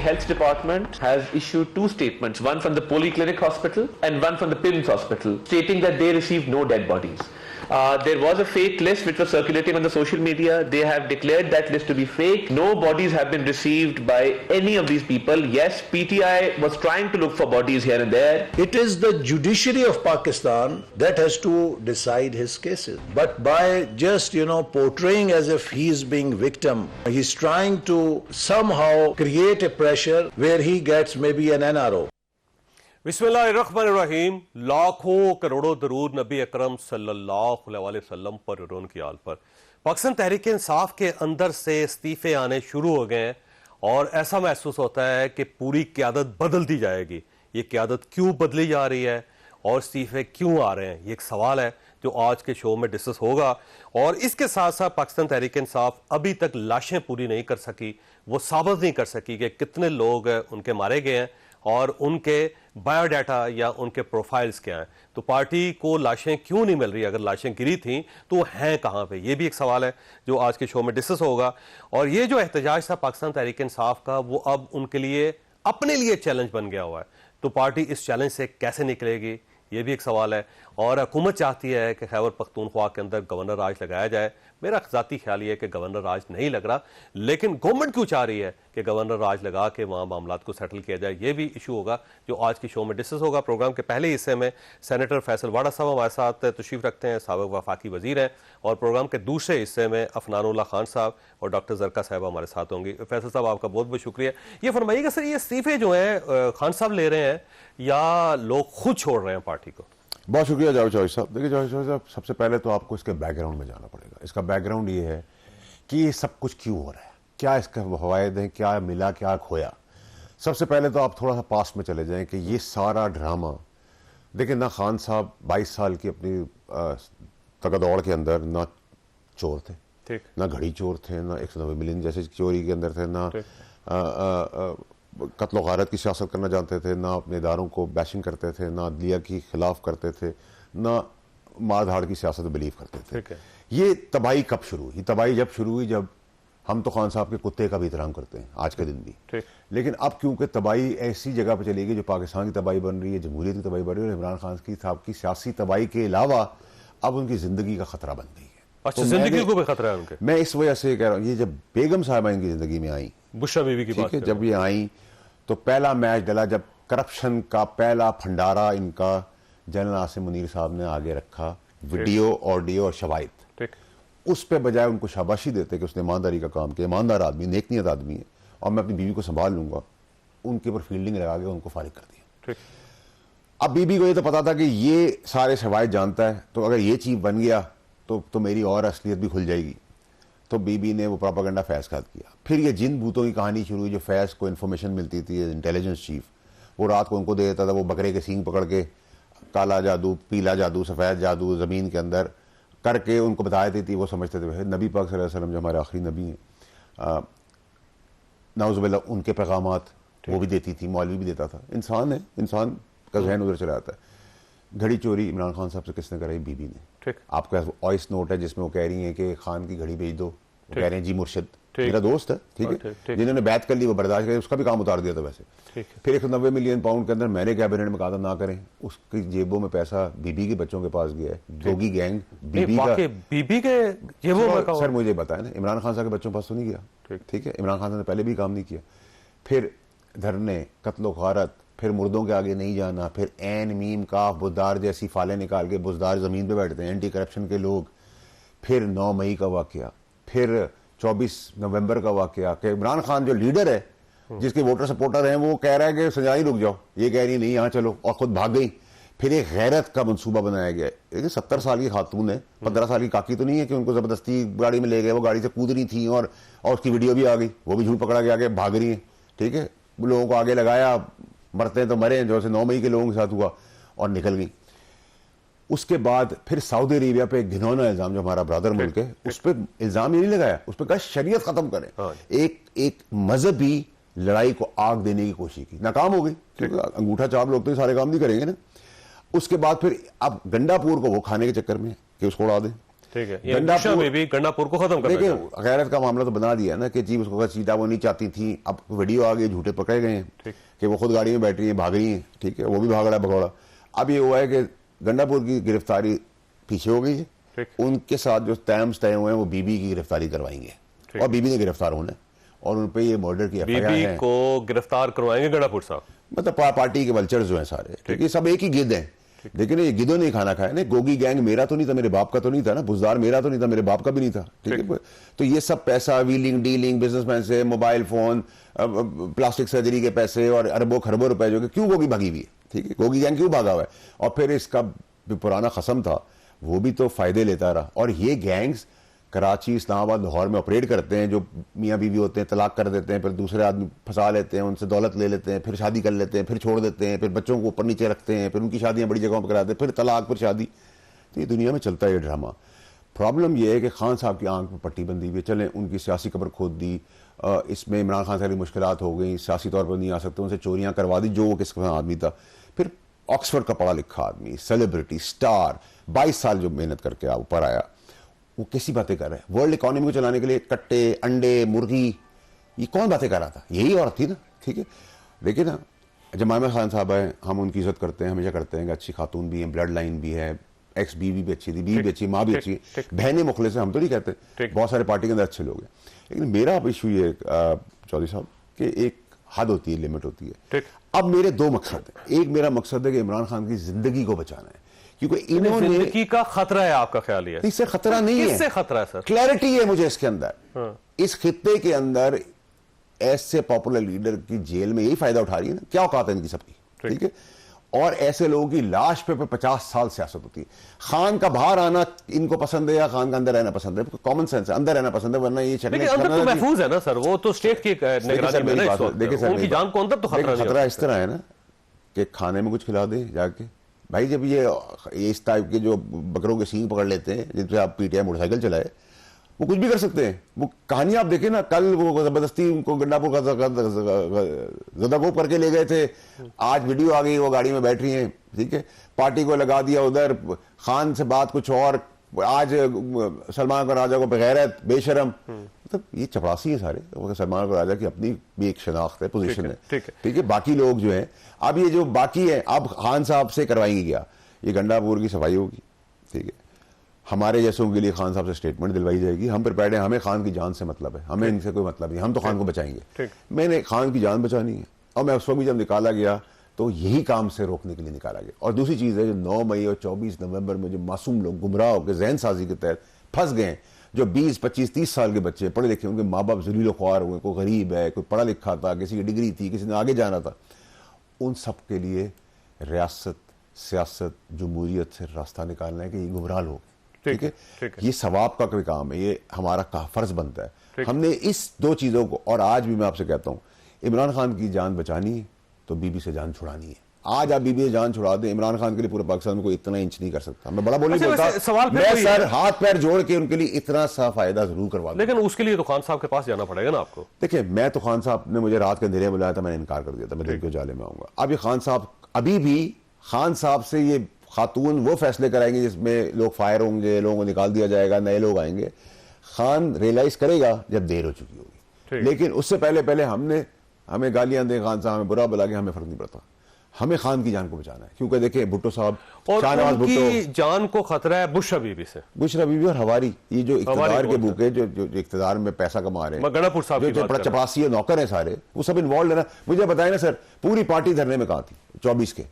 Health Department has issued two statements, one from the Polyclinic Hospital and one from the PIMS Hospital, stating that they received no dead bodies. There was a fake list which was circulating on the social media. They have declared that list to be fake. No bodies have been received by any of these people. Yes, PTI was trying to look for bodies here and there. It is the judiciary of Pakistan that has to decide his cases. But by just, portraying as if he is being victim, he's trying to somehow create a pressure where he gets maybe an NRO. बिस्मिल्लाहिर्रहमानिर्रहीम। लाखों करोड़ों दरूद नबी अकरम सल्लल्लाहु अलैहि वसल्लम पर और उनकी आल पर। पाकिस्तान तहरीक इंसाफ के अंदर से इस्तीफे आने शुरू हो गए हैं और ऐसा महसूस होता है कि पूरी क़यादत बदलती जाएगी। ये क़यादत क्यों बदली जा रही है और इस्तीफे क्यों आ रहे हैं, ये एक सवाल है जो आज के शो में डिस्कस होगा। और इसके साथ साथ पाकिस्तान तहरीक इंसाफ अभी तक लाशें पूरी नहीं कर सकी, वो साबित नहीं कर सकी कि कितने लोग उनके मारे गए हैं और उनके बायोडाटा या उनके प्रोफाइल्स क्या हैं। तो पार्टी को लाशें क्यों नहीं मिल रही, अगर लाशें गिरी थीं तो हैं कहाँ पे, ये भी एक सवाल है जो आज के शो में डिस्कस होगा। और ये जो एहतजाज था पाकिस्तान तहरीक इंसाफ का, वो अब उनके लिए अपने लिए चैलेंज बन गया हुआ है। तो पार्टी इस चैलेंज से कैसे निकलेगी, ये भी एक सवाल है। और हुकूमत चाहती है कि खैबर पख्तूनख्वा के अंदर गवर्नर राज लगाया जाए। मेरा ज़ाती ख्याल ये है कि गवर्नर राज नहीं लग रहा, लेकिन गवर्नमेंट क्यों चाह रही है कि गवर्नर राज लगा के वहाँ मामलात को सेटल किया जाए, ये भी इशू होगा जो आज की शो में डिस्कस होगा। प्रोग्राम के पहले हिस्से में सेनेटर फैसल वाडा साहब हमारे साथ तशरीफ रखते हैं, साबिक वफाकी वजीर हैं। और प्रोग्राम के दूसरे हिस्से में अफनानुल्लाह खान साहब और डॉक्टर जरका साहब हमारे साथ होंगी। फैसल साहब आपका बहुत बहुत शुक्रिया। ये फरमाइएगा सर, ये इस्तीफे जो हैं खान साहब ले रहे हैं या लोग खुद छोड़ रहे हैं पार्टी को? बहुत शुक्रिया जावेद चौधरी साहब। देखिए जावेद चौधरी साहब, सबसे पहले तो आपको इसके बैकग्राउंड में जाना पड़ेगा। इसका बैकग्राउंड ये है कि ये सब कुछ क्यों हो रहा है, क्या इसके फवायद हैं, क्या मिला क्या खोया। सबसे पहले तो आप थोड़ा सा पास्ट में चले जाएं कि ये सारा ड्रामा, देखिए ना खान साहब 22 साल की अपनी तगदौड़ के अंदर ना चोर थे, ना घड़ी चोर थे, ना 190 मिलियन जैसे चोरी के अंदर थे, ना कत्ल गारत की सियासत करना जानते थे, ना अपने इदारों को बैशिंग करते थे, ना अदलिया के खिलाफ करते थे, ना मार धाड़ की सियासत बिलीव करते थे। ये तबाही कब शुरू हुई? तबाही जब शुरू हुई जब हम तो खान साहब के कुत्ते का भी एहतराम करते हैं आज के दिन भी, लेकिन अब क्योंकि तबाही ऐसी जगह पर चली गई जो पाकिस्तान की तबाही बन रही है, जमहूरियत की तबाही बन रही है, और इमरान खान साहब की सियासी तबाही के अलावा अब उनकी जिंदगी का खतरा बन गई है। अच्छा, तो जिंदगी को भी खतरा है उनके? मैं इस वजह से कह रहा हूँ, ये जब बेगम साहिबा इनकी जिंदगी में आई, बुशरा बीवी की बात, जब ये आई तो पहला मैच डला जब करप्शन का पहला भंडारा इनका जनरल आसिम मुनीर साहब ने आगे रखा, वीडियो, ऑडियो और शवाहिद। उस पे बजाय उनको शाबाशी देते कि उसने ईमानदारी का काम किया, ईमानदार आदमी, नेक नियत आदमी है और मैं अपनी बीवी को संभाल लूंगा, उनके ऊपर फील्डिंग लगा के उनको फारिग कर दिया। अब बीबी को ये तो पता था कि ये सारे शवाहिद जानता है, तो अगर ये चीज बन गया तो मेरी और असलियत भी खुल जाएगी। तो बीबी ने वो प्रोपेगेंडा फैज़ का किया। फिर ये जिन भूतों की कहानी शुरू हुई, जो फैज़ को इन्फॉर्मेशन मिलती थी, इंटेलिजेंस चीफ वो रात को उनको दे देता था, वो बकरे के सींग पकड़ के काला जादू, पीला जादू, सफ़ेद जादू ज़मीन के अंदर करके उनको बता देती थी। वो समझते थे नबी पाक सल्लल्लाहु अलैहि वसल्लम जो हमारे आखिरी नबी हैं, नाउज़ुबिल्लाह, उनके पैगामात वो भी देती थी, मौलवी भी देता था। इंसान है, इंसान का जहन उधर चला जाता है। घड़ी चोरी इमरान खान साहब से किसने कराई? बीबी ने। आपके पास वॉइस नोट है जिसमें वो कह रही हैं कि खान की घड़ी भेज दो, वो कह रहे हैं जी मुर्शिद मेरा दोस्त है, ठीक है, जिन्होंने बैत कर ली वो बर्दाश्त करें, उसका भी काम उतार दिया था वैसे। फिर 190 मिलियन पाउंड के अंदर मैंने कैबिनेट में कहा था ना करें, उसकी जेबों में पैसा बीबी के बच्चों के पास गया है। जोगी गैंग बीबी के जेबों में। सर मुझे बताया ना, इमरान खान साहब के बच्चों के पास तो नहीं गया, ठीक है, इमरान खान साहब ने पहले भी काम नहीं किया। फिर धरने, कत्लो गारत, फिर मुर्दों के आगे नहीं जाना, फिर एन मीम काफ बुजदार जैसी फालें निकाल के बुजदार जमीन पे बैठते हैं एंटी करप्शन के लोग। फिर 9 मई का वाकया, फिर 24 नवंबर का वाकया कि इमरान खान जो लीडर है, जिसके वोटर सपोर्टर हैं, वो कह रहा है कि सजाई रुक जाओ, ये कह रही नहीं यहाँ चलो, और खुद भाग गई। फिर एक गैरत का मंसूबा बनाया गया है। देखिए 70 साल की खातून है, 15 साल की काकी तो नहीं है कि उनको जबरदस्ती गाड़ी में ले गए, वो गाड़ी से कूद रही थी और उसकी वीडियो भी आ गई, वो भी झूठ पकड़ा के आगे भाग रही है, ठीक है, लोगों को आगे लगाया, मरते हैं तो मरे, जैसे 9 मई के लोगों के साथ हुआ, और निकल गई। उसके बाद फिर सऊदी अरेबिया पे घिनौना इल्जाम, जो हमारा ब्रदर मुल्क है, उस पर इल्जाम ये नहीं लगाया, उस पर कहा शरीयत खत्म करें। एक मजहबी लड़ाई को आग देने की कोशिश की, नाकाम हो गई, क्योंकि अंगूठा चाप लोग तो सारे काम नहीं करेंगे ना। उसके बाद फिर अब गंडापुर को वो खाने के चक्कर में कि उसको उड़ा दें, ठीक है, ये बुशा में भी गंडापुर को खत्म करना देखिए गैरत का मामला तो बना दिया ना कि जी उसको सीधा वो नहीं चाहती थी, अब वीडियो आ गई, झूठे पकड़े गए हैं कि वो खुद गाड़ी में बैठ रही है, भाग रही है, ठीक है, वो भी भाग रहा है भगौड़ा। अब ये हुआ है कि गंडापुर की गिरफ्तारी पीछे हो गई है, उनके साथ जो टर्म्स तय हुए हैं वो बीबी की गिरफ्तारी करवाएंगे और बीबी ने गिरफ्तार होना है और उन पे ये मर्डर की एफआईआर है। बीबी को गिरफ्तार करवाएंगे गंडापुर साहब, मतलब पार्टी के वल्चर्स जो हैं सारे, ठीक है, सब एक ही गिद्ध हैं, लेकिन ये गिद्धों ने खाना खाया ना। गोगी गैंग मेरा तो नहीं था, मेरे बाप का तो नहीं था ना, बुजदार मेरा तो नहीं था, मेरे बाप का भी नहीं था, ठीक है। तो ये सब पैसा व्हीलिंग डीलिंग बिजनेसमैन से, मोबाइल फोन, प्लास्टिक सर्जरी के पैसे और अरबों खरबों रुपए जो कि क्यों गोगी भागी हुई है, ठीक है, गोगी गैंग क्यों भागा हुआ है। और फिर इसका जो पुराना खसम था वो भी तो फायदे लेता रहा। और ये गैंग्स कराची, इस्लामाबाद, लाहौर में ऑपरेट करते हैं, जो मियाँ बीवी होते हैं तलाक कर देते हैं, फिर दूसरे आदमी फंसा लेते हैं, उनसे दौलत ले लेते हैं, फिर शादी कर लेते हैं, फिर छोड़ देते हैं, फिर बच्चों को ऊपर नीचे रखते हैं, फिर उनकी शादियां बड़ी जगहों पर कराते हैं, फिर तलाक, फिर शादी। तो ये दुनिया में चलता है ये ड्रामा। प्रॉब्लम ये है कि खान साहब की आंख में पट्टी बंदी हुई है, चलें उनकी सियासी कब्र खोद दी, इसमें इमरान खान साहब की मुश्किलात हो गई, सियासी तौर पर नहीं आ सकते, उनसे चोरियां करवा दी, जो वो किस आदमी था। फिर ऑक्सफोर्ड का पढ़ा लिखा आदमी, सेलिब्रिटी, स्टार, 22 साल जो मेहनत करके ऊपर आया, वो कैसी बातें कर रहे हैं। वर्ल्ड इकोनॉमी को चलाने के लिए कट्टे, अंडे, मुर्गी, ये कौन बातें कर रहा था, यही औरत थी ना, ठीक है। देखिए ना, जमाइमा खान साहब है, हम उनकी इज्जत करते हैं, हमेशा करते हैं कि अच्छी खातून भी है, ब्लड लाइन भी है, एक्स बीवी भी अच्छी थी, बीवी भी अच्छी, माँ भी अच्छी, बहनें मुखलिस है, हम तो नहीं कहते, बहुत सारे पार्टी के अंदर अच्छे लोग हैं। लेकिन मेरा इशू ये चौधरी साहब कि एक हद होती है, लिमिट होती है। अब मेरे दो मकसद हैं, एक मेरा मकसद है कि इमरान खान की जिंदगी को बचाना है, क्योंकि इन्होंने जिंदगी का खतरा है, आपका ख्याल है? इससे खतरा नहीं है, किससे खतरा है सर? क्लैरिटी है मुझे इसके अंदर। इस खित्ते के अंदर ऐसे पॉपुलर लीडर की जेल में यही फायदा उठा रही है ना, क्या औकात है इनकी सबकी, ठीक है। और ऐसे लोगों की लाश पे 50 साल सियासत होती है। खान का बाहर आना इनको पसंद है या खान का अंदर रहना पसंद है? कॉमन सेंस है, अंदर रहना पसंद है, वरना ये लेकिन अंदर तो महफूज है ना सर, वो तो स्टेट की निगरानी में है, देखिए सर, उनकी जान को अंदर तो खतरा इस तरह है ना कि खाने में कुछ खिला दे जाके भाई, जब ये इस टाइप के जो बकरों के सींग पकड़ लेते हैं, जिनसे आप पीटीआई मोटरसाइकिल चलाए, वो कुछ भी कर सकते हैं। वो कहानी आप देखें ना, कल वो जबरदस्ती उनको गंडापुर का गदागोप करके ले गए थे, आज वीडियो आ गई, वो गाड़ी में बैठ रही हैं, ठीक है, पार्टी को लगा दिया उधर, खान से बात कुछ और, आज सलमान को राजा को बगैरत, बेशरम, मतलब ये चपरासी है सारे। सलमान को राजा की अपनी भी एक शनाख्त है, पोजीशन है, ठीक है। बाकी लोग जो हैं, अब ये जो बाकी है, अब खान साहब से करवाएंगे क्या, ये गंडापुर की सफाई होगी, ठीक है, हमारे जैसों के लिए खान साहब से स्टेटमेंट दिलवाई जाएगी, हम प्रिपेयर्ड हैं, हमें खान की जान से मतलब है, हमें इनसे कोई मतलब नहीं, हम तो खान को बचाएंगे। मैंने खान की जान बचानी है, और मैं उस वक्त भी जब निकाला गया तो यही काम से रोकने के लिए निकाला गया। और दूसरी चीज़ है, जो 9 मई और 24 नवंबर में जो मासूम लोग गुमराह होकर जहन साजी के तहत फंस गए, जो 20, 25, 30 साल के बच्चे पढ़े लिखे, उनके माँ बाप जलीलो ख्वार हुए, कोई गरीब है, कोई पढ़ा लिखा था, किसी की डिग्री थी, किसी ने आगे जाना था, उन सब के लिए रियासत, सियासत, जमहूरियत से रास्ता निकालना है कि ये गुमराह लोग, ठीक है, ये सवाब का कोई काम है, ये हमारा फर्ज बनता है। हमने इस दो चीज़ों को, और आज भी मैं आपसे कहता हूँ, इमरान खान की जान बचानी है तो बीबी से जान छुड़ानी है। आज आप बीबी से जान छुड़ा दें, इमरान खान के लिए पूरे पाकिस्तान में कोई इतना इंच नहीं कर सकता। मैं बड़ा बोलता, मैं सर हाथ पैर जोड़ के उनके लिए इतना सा फायदा जरूर करवा दूं। लेकिन उसके लिए तो खान साहब के पास जाना पड़ेगा ना आपको। देखिए, मैं तो खान साहब ने मुझे रात के अंधेरे बुलाया था, मैंने इनकार कर दिया था, मैं दिन के उजाले में आऊंगा। अब ये खान साहब अभी भी खान साहब से ये खातून वो फैसले कराएंगे जिसमें लोग फायर होंगे, लोगों को निकाल दिया जाएगा, नए लोग आएंगे। खान रियलाइज करेगा जब देर हो चुकी होगी, लेकिन उससे पहले हमें गालियां दें खान साहब, हमें बुरा बुला के हमें फर्क नहीं पड़ता, हमें खान की जान को बचाना है। क्योंकि देखिए भुट्टो साहब और उनकी जान को खतरा है बुश बीबी से, बुश बीबी और हवारी, ये जो इख्तिदार के भूखे, जो इख्तिदार में पैसा कमा रहे हैं, जो चपरासी नौकर है सारे, वो सब इन्वॉल्व है ना। मुझे बताया ना सर, पूरी पार्टी धरने में कहाँ थी 24 के,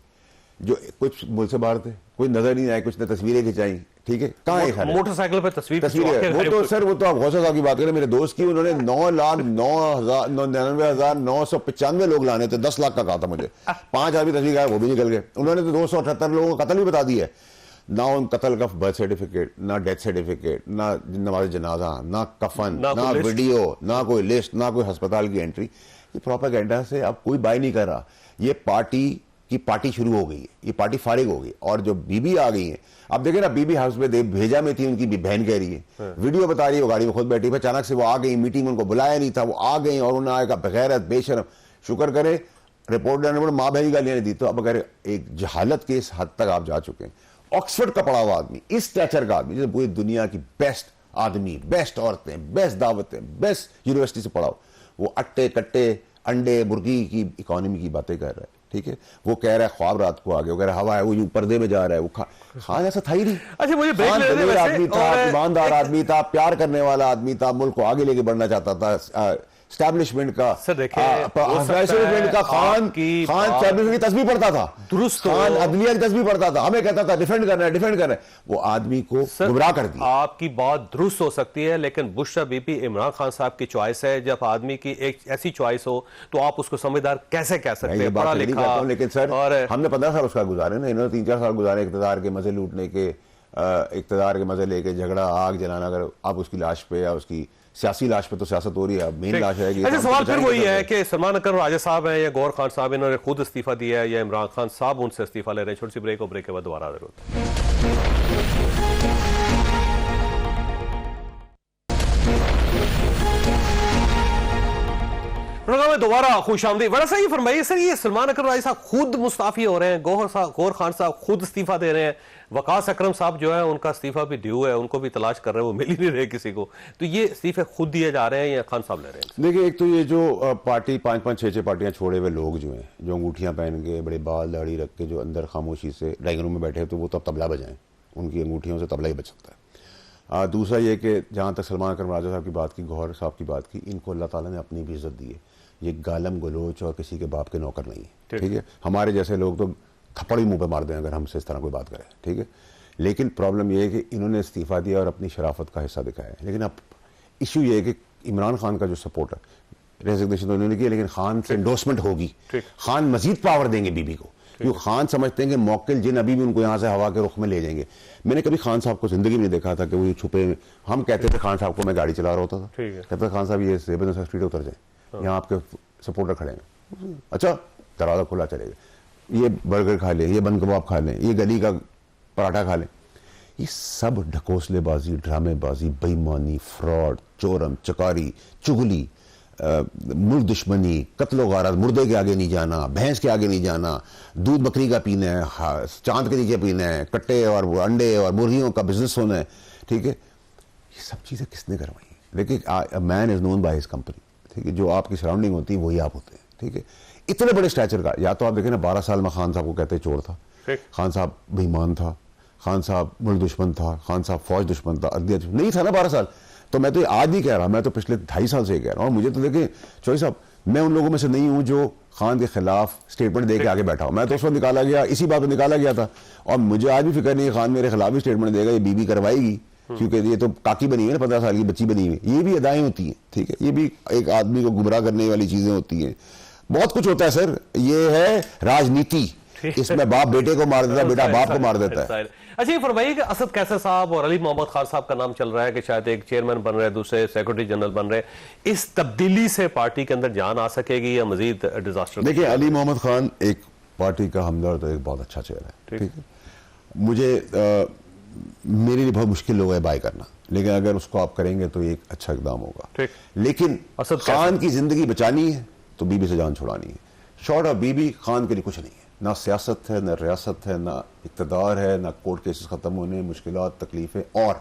जो कुछ मुल्क से बाहर थे, कोई नजर नहीं आए, कुछ ने तस्वीरें खिंचाई, ठीक है, कहाँ है मोटरसाइकिल पर तस्वीर वो तो सर, वो तो आप गौसा साहब की बात करें, मेरे दोस्त की, उन्होंने 9,99,995 लोग लाने थे, 10 लाख का कहा था मुझे, 5 आदमी तस्वीर आया, वो भी निकल गए। उन्होंने तो 278 लोगों का कत्ल भी बता दिया, ना उन कत्ल का बर्थ सर्टिफिकेट, ना डेथ सर्टिफिकेट, ना नमाज जनाजा, ना कफन, ना वीडियो, ना कोई लिस्ट, ना कोई अस्पताल की एंट्री। ये प्रोपेगेंडा से अब कोई बाय नहीं कर रहा। ये पार्टी शुरू हो गई है, ये पार्टी फारिग हो गई, और जो बीबी आ गई है, अब देखे ना, बीबी हाउस में भेजा में थी, उनकी बहन कह रही है, वीडियो बता रही है, वो गाड़ी में खुद बैठी, फिर अचानक से वो आ गई, मीटिंग उनको बुलाया नहीं था, वो आ गई और उन्होंने आएगा बगैरत, बेशरम, शुक्र करे रिपोर्ट देने पर माँ बहन गालियां नहीं दी। तो अब अगर एक जहालत के इस हद तक आप जा चुके हैं, ऑक्सफोर्ड का पढ़ा हुआ आदमी, इस स्टैचर का आदमी, जैसे पूरी दुनिया की बेस्ट आदमी, बेस्ट औरतें, बेस्ट दावतें, बेस्ट यूनिवर्सिटी से पढ़ा हो, वो अट्टे कट्टे अंडे मुर्गी की इकोनॉमी की बातें कर रहा है, ठीक है। वो कह रहा है ख्वाब रात को आ गया, वो कह रहा है हवा है, वो यूं पर्दे में जा रहा है, वो खान ऐसा था ही नहीं। अच्छा, मुझे ब्रेक खान लेने दलेर वैसे आदमी था, ईमानदार आदमी था, प्यार करने वाला आदमी था, मुल्क को आगे लेके बढ़ना चाहता था, स्टैब्लिशमेंट का सर देखिए, एस्टैब्लिशमेंट का खान स्टैब्लिशमेंट की तस्वीर पढ़ता था, दुरुस्त खान अदलिया की तस्वीर पढ़ता था, हमें कहता था डिफेंड करना है, वो आदमी को गुमराह कर दिया। आपकी बात दुरुस्त हो सकती है, लेकिन बुशरा बीबी इमरान खान साहब की चॉइस है। जब आदमी की एक ऐसी चॉइस हो तो आप उसको समझदार कैसे कह सकते हैं? पढ़ा लिखा, लेकिन सर और हमने 15 साल उसका गुजारे ना, इन्होंने 3-4 साल गुजारे इख्तियार के मजे लूटने के, इख्तियार के मजे लेके झगड़ा आग जलाना। अगर आप उसकी लाश पे या उसकी सियासी लाश पे तो सियासत हो रही है, मेन लाश है। अच्छा, सवाल फिर वही है कि सलमान अकरम राजा साहब हैं या गौहर खान साहब, इन्होंने खुद इस्तीफा दिया है या इमरान खान साहब उनसे इस्तीफा ले रहे हैं? छोटी सी ब्रेक, और ब्रेक के बाद दोबारा जरूर। प्रोग्राम में दोबारा खुशामदीद। बड़ा सही फरमाइए सर, ये सलमान अकरम राजा साहब खुद मुस्ताफी हो रहे हैं, गौहर खान साहब खुद इस्तीफा दे रहे हैं, वकास अकरम साहब जो है उनका इस्तीफा भी ड्यू है, उनको भी तलाश कर रहे हैं, वो मिल ही नहीं रहे किसी को। तो ये इस्तीफे खुद दिए जा रहे हैं या खान साहब ले रहे हैं? देखिए, एक तो ये जो पार्टी 5-5, 6-6 पार्टियां छोड़े हुए लोग जो हैं, जो अंगूठियां पहन के बड़े बाल दाढ़ी रख के जो अंदर खामोशी से ड्राइंग रूम में बैठे, तो वो तो तबला बजाएं, उनकी अंगूठियों से तबला ही बच सकता है। दूसरा ये कि जहाँ तक सलमान अकरम राजा साहब की बात की, गौहर साहब की बात की, इनको अल्लाह ताला ने अपनी भी इज्जत दी है। ये गालम गलोच और किसी के बाप के नौकर नहीं है, ठीक है। हमारे जैसे लोग तो थप्पड़ ही मुंह पे मार दें अगर हमसे इस तरह कोई बात करे, ठीक है। लेकिन प्रॉब्लम यह है कि इन्होंने इस्तीफा दिया और अपनी शराफत का हिस्सा दिखाया है। लेकिन अब इशू ये है कि इमरान खान का जो सपोर्ट है, रेजिग्नेशन तो इन्होंने किया, लेकिन खान से एंडोर्समेंट होगी, खान मजीद पावर देंगे बीबी को, क्योंकि खान समझते हैं कि मौकिल जिन अभी भी उनको यहाँ से हवा के रुख में ले जाएंगे। मैंने कभी खान साहब को जिंदगी में देखा था कि वो छुपे, हम कहते थे खान साहब को, मैं गाड़ी चला रहा होता था, कहता खान साहब ये जेब स्ट्रीट उतर जाए, यहाँ आपके सपोर्टर खड़े हैं, अच्छा दरवाजा खुला चलेगा, ये बर्गर खा लें, ये बन कबाब खा लें, ये गली का पराठा खा लें। ये सब ढकोसलेबाजी, ड्रामेबाजी, बेईमानी, फ्रॉड, चोरम चकारी, चुगली, मुल्क दुश्मनी, कत्लो गारत, मुर्दे के आगे नहीं जाना, भैंस के आगे नहीं जाना, दूध बकरी का पीना है, चांद के नीचे पीना है, कट्टे और अंडे और मुर्गियों का बिजनेस होना है, ठीक है। ये सब चीज़ें किसने करवाई? देखिए, man is known by his company, ठीक है। जो आपकी सराउंडिंग होती है वही आप होते हैं, ठीक है। इतने बड़े स्टैचर का, या तो आप देखें ना, 12 साल में खान साहब को कहते चोर था, खान साहब बेईमान था, खान साहब मुल्क दुश्मन था, खान साहब फौज दुश्मन था, अदलिया नहीं था ना 12 साल। तो मैं तो आज नहीं कह रहा, मैं तो पिछले 2.5 साल से कह रहा हूँ। मुझे तो देखें चौधरी साहब, मैं उन लोगों में से नहीं हूँ जो खान के खिलाफ स्टेटमेंट दे के आगे बैठा हूँ। मैं तो उस वक्त निकाला गया, इसी बात पर निकाला गया था, और मुझे आज भी फिक्र नहीं है खान मेरे खिलाफ भी स्टेटमेंट देगा, ये बीबी करवाएगी, क्योंकि ये तो काकी बनी हुई है ना, 15 साल की बच्ची बनी हुई है। ये भी अदाएं होती हैं, ठीक है। ये भी एक आदमी को गुमराह करने वाली चीजें होती हैं, बहुत कुछ होता है सर। ये है राजनीति, इसमें बाप बेटे को मार देता है, बेटा बाप को मार देता है। अच्छा, ये फरमाइए कि असद कैसर साहब और अली मोहम्मद खान साहब का नाम चल रहा है कि शायद एक चेयरमैन बन रहे हैं, दूसरे सेक्रेटरी जनरल बन रहे हैं। इस तब्दीली से पार्टी के अंदर जान आ सकेगी या मजीद डिजास्टर? देखिए, अली मोहम्मद खान एक पार्टी का हमदर्द, एक बहुत अच्छा चेहरा है, ठीक है। मुझे मेरे लिए बहुत मुश्किल होगा बाय करना, लेकिन अगर उसको आप करेंगे तो एक अच्छा इकदाम होगा। लेकिन खान की जिंदगी बचानी है तो बीबी से जान छुड़ानी है। शॉर्ट ऑफ बीबी खान के लिए कुछ नहीं है, ना सियासत है, ना रियासत है, ना इक़्तिदार है, ना कोर्ट केसेस खत्म होने, मुश्किलात, तकलीफें, और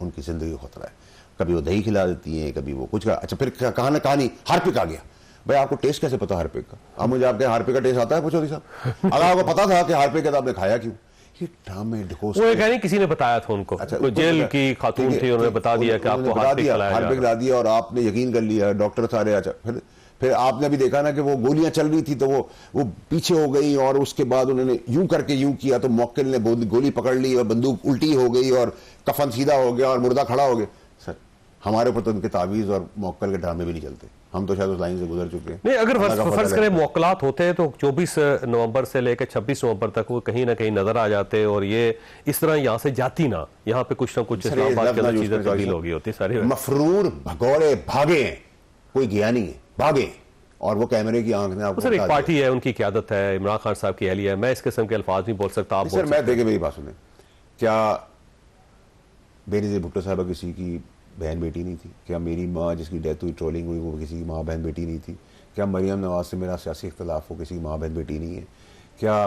उनकी जिंदगी को खतरा है। कभी वो दही खिला देती हैं, कभी वो कुछ। अच्छा, फिर कहा ना कहानी हार्पिक आ गया। भाई, आपको टेस्ट कैसे पता हार्पिक का? अब मुझे आपके हार्पिक का टेस्ट आता है पूछो साहब? अगर आपको पता था कि हार्पिक का, तो आपने खाया क्यों? ये ड्रामे ढकोस, वो कह नहीं किसी ने बताया था उनको। अच्छा, जेल की खातून थी, उन्होंने बता दिया कि आपको हार्पिक ला दिया और आपने यकीन कर लिया, डॉक्टर सारे। अच्छा, फिर आपने भी देखा ना कि वो गोलियां चल रही थी तो वो पीछे हो गई, और उसके बाद उन्होंने यूं करके यूं किया तो मौक्किल ने गोली पकड़ ली और बंदूक उल्टी हो गई और कफन सीधा हो गया और मुर्दा खड़ा हो गया। सर, हमारे ऊपर तो उनके तावीज और मौक्किल के ड्रामे भी नहीं चलते, हम तो शायद उस लाइन से गुजर चुके हैं। नहीं, अगर फर्ज करें मौक्किलात होते हैं तो 24 नवंबर से लेकर 26 नवंबर तक वो कहीं ना कहीं नजर आ जाते, और ये इस तरह यहाँ से जाती ना, यहाँ पे कुछ ना कुछ इस्लामाबाद के अंदर चीजें तब्दील हो गई होती सारी। मफरूर भगौड़े भागे हैं, कोई गया नहीं है, भागे, और वो कैमरे की आंख ने आपको। सर, एक पार्टी है, उनकी क़यादत है, इमरान खान साहब की अहलिया है, मैं इस किस्म के अल्फाज नहीं बोल सकता। आप सर, मैं देखे मेरी बात सुने, क्या बेनज़ीर भुट्टो साहब किसी की बहन बेटी नहीं थी? क्या मेरी माँ जिसकी डेथ हुई, ट्रोलिंग हुई, वो किसी की माँ बहन बेटी नहीं थी? क्या मरियम नवाज से मेरा सियासी इख्तलाफ हो, किसी की माँ बहन बेटी नहीं है? क्या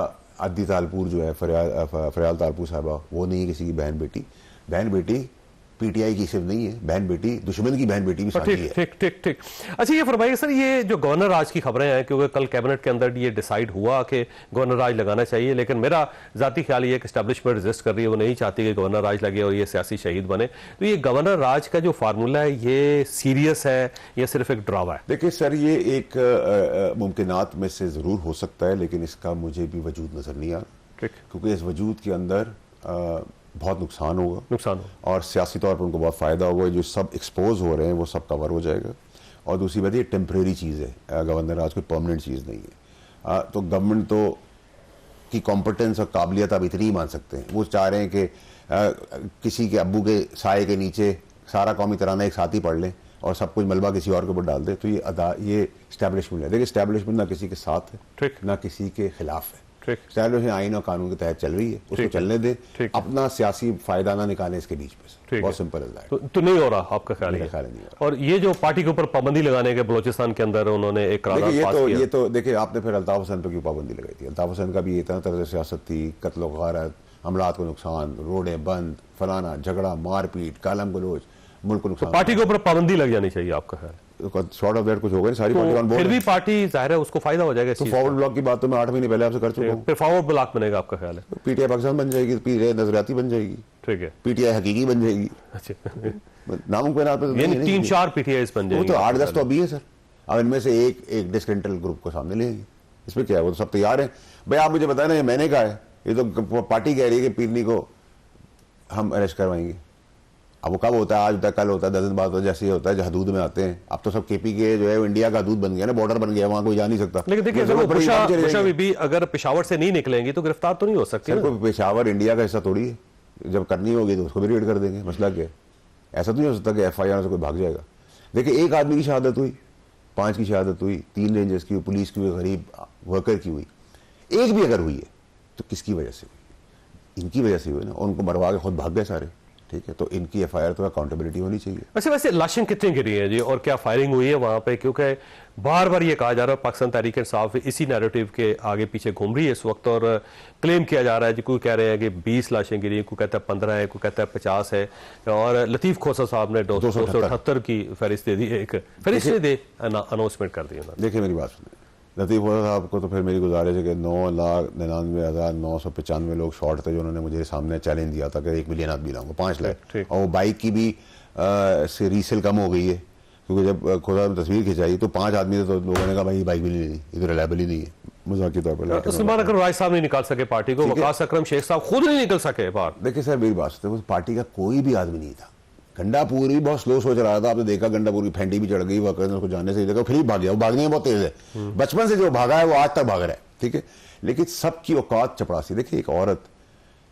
आदि तालपुर जो है, फरियाल तालपुर साहबा, वो नहीं है किसी की बहन बेटी। बहन बेटी पीटीआई की सिर्फ नहीं है, बहन बेटी दुश्मन की बहन बेटी भी साथी है। ठीक ठीक ठीक। अच्छा, ये फरमाइए सर, ये जो गवर्नर राज की खबरें हैं, क्योंकि कल कैबिनेट के अंदर ये डिसाइड हुआ कि गवर्नर राज लगाना चाहिए, लेकिन मेरा जाती ख्याल ये है कि एस्टैब्लिशमेंट रेजिस्ट कर रही है, वो नहीं चाहती कि गवर्नर राज लगे और ये सियासी शहीद बने। तो ये गवर्नर राज का जो फार्मूला है, ये सीरियस है या सिर्फ एक ड्रावा है? देखिए सर, ये एक मुमकिनात में से जरूर हो सकता है, लेकिन इसका मुझे भी वजूद नजर नहीं आ रहा, क्योंकि इस वजूद के अंदर बहुत नुकसान होगा और सियासी तौर पर उनको बहुत फ़ायदा होगा। जो सब एक्सपोज हो रहे हैं वो सब कवर हो जाएगा। और दूसरी बात, ये टेम्परेरी चीज़ है, गवर्नर राज कोई परमानेंट चीज़ नहीं है। तो गवर्नमेंट तो की कॉम्पिटेंस और काबिलियत आप इतनी ही मान सकते हैं। वो चाह रहे हैं कि किसी के अब्बू के साए के नीचे सारा कौमी तराना एक साथ ही पढ़ लें और सब कुछ मलबा किसी और के ऊपर डाल दे। तो ये इस्टेब्लिशमेंट है। देखिए, इस्टेब्लिशमेंट ना किसी के साथ है, ना किसी के खिलाफ है। इस्टेब्लिशमेंट आइन और कानून के तहत चल रही है, उसको चलने दे, अपना सियासी फायदा ना निकालें इसके बीच में। बहुत सिंपल है। तो नहीं हो रहा आपका ख्याल है? और ये जो पार्टी के ऊपर पाबंदी लगाने के बलोचिस्तान के अंदर उन्होंने एक करार पास किया, ये तो देखिए, आपने फिर अल्ताफ हुसैन पर क्यों पाबंदी लगाई थी? अल्ताफ हुसैन का भी इतना तरह सियासत थी, कत्ल गारत, अमलात को नुकसान, रोडें बंद, फलाना झगड़ा, मारपीट, कालम गलोच, मुल्क को नुकसान। पार्टी के ऊपर पाबंदी लग जानी चाहिए आपका ख्याल? शॉर्ट ऑफ दैट कुछ होगा नहीं, सारी पार्टी ऑन बोर्ड। फिर भी पार्टी जाहिर है उसको फायदा हो जाएगा। तो फॉरवर्ड ब्लॉक की बात तो मैं 8 महीने पहले आपसे कर चुका हूं। फिर फॉरवर्ड ब्लॉक बनेगा आपका ख्याल है? पीटीआई पाकिस्तान बन जाएगी, पीटीआई नजरियाती बन जाएगी, ठीक है, पीटीआई हकीकी बन जाएगी। अच्छा, नामुमकिन आप 3-4 पीटीआई बन जाएगी। वो तो 8-10 तो अभी है सर। अब इनमें से एक डिस्कंटेंट ग्रुप को सामने लेंगे, इसमें क्या है? वो तो सब तैयार है। भाई आप मुझे बताए ना, ये मैंने कहा है, ये तो पार्टी कह रही है कि पीरनी को हम अरेस्ट करवाएंगे। अब वो कब होता है? आज होता है, कल होता है, 10 दिन बाद होता है, जैसे ही होता है जो हदूद में आते हैं। अब तो सब केपी के जो है वो इंडिया का हदूद बन गया ना, बॉर्डर बन गया, वहां कोई जा नहीं सकता। लेकिन देखिए, अगर भी अगर पेशावर से नहीं निकलेंगी तो गिरफ्तार तो नहीं हो सकती। पेशावर इंडिया का हिस्सा थोड़ी है, जब करनी होगी तो उसको भी रेड कर देंगे। मसला क्या है? ऐसा तो नहीं हो सकता कि FIR से कोई भाग जाएगा। देखिए, एक आदमी की शहादत हुई, 5 की शहादत हुई, 3 रेंजर्स की हुई, पुलिस की हुई, गरीब वर्कर की हुई। एक भी अगर हुई है तो किसकी वजह से हुई? इनकी वजह से हुई ना। उनको मरवा के खुद भाग गए सारे, ठीक है? तो इनकी FIR तो अकाउंटेबिलिटी होनी चाहिए। वैसे लाशें कितनी गिरी हैं जी, और क्या फायरिंग हुई है वहां पे? क्योंकि बार बार ये कहा जा रहा है पाकिस्तान तहरीक इंसाफ इसी नैरेटिव के आगे पीछे घूम रही है इस वक्त, और क्लेम किया जा रहा है जी, कोई कह रहे हैं कि 20 लाशें गिरी, कोई कहता है 15 है, कोई कहता है 50 है। और लतीफ खोसा साहब ने 278 की फहरिस्त दे दी, एक फहरिस्त दे अनाउंसमेंट कर दी। देखिए मेरी बात सुनिए, लतीफ खोसा साहब को तो फिर मेरी गुजारिश है कि 9,99,995 लोग शॉर्ट थे, जो उन्होंने मुझे सामने चैलेंज दिया था कि 1 मिलियन आदमी लाऊंगा, 5 लाख। और वो बाइक की भी से रीसेल कम हो गई है, क्योंकि जब खोसा ने तस्वीर खिंचाई तो 5 आदमी थे, तो लोगों ने कहा भाई ये बाइक भी नहीं लेनी, ये तो रिलायबल ही नहीं है, मजाक के तौर पर। उस्मान अकरम राय साहब नहीं निकाल सके पार्टी को, वकास अकरम शेख साहब खुद नहीं निकल सके बाहर। देखिए सर मेरी बात सुनिए, उस पार्टी का कोई भी आदमी नहीं था। गंडापुर भी बहुत स्लो सोच रहा था, आपने देखा गंडापुर की फेंटी भी चढ़ गई, वर्कर्स ने उसको जाने से देखा, फिर भी भाग गया। वो भागने में बहुत तेज है, बचपन से जो भागा है वो आज तक भाग रहा है, ठीक है? लेकिन सबकी औकात चपरासी। देखिए, एक औरत,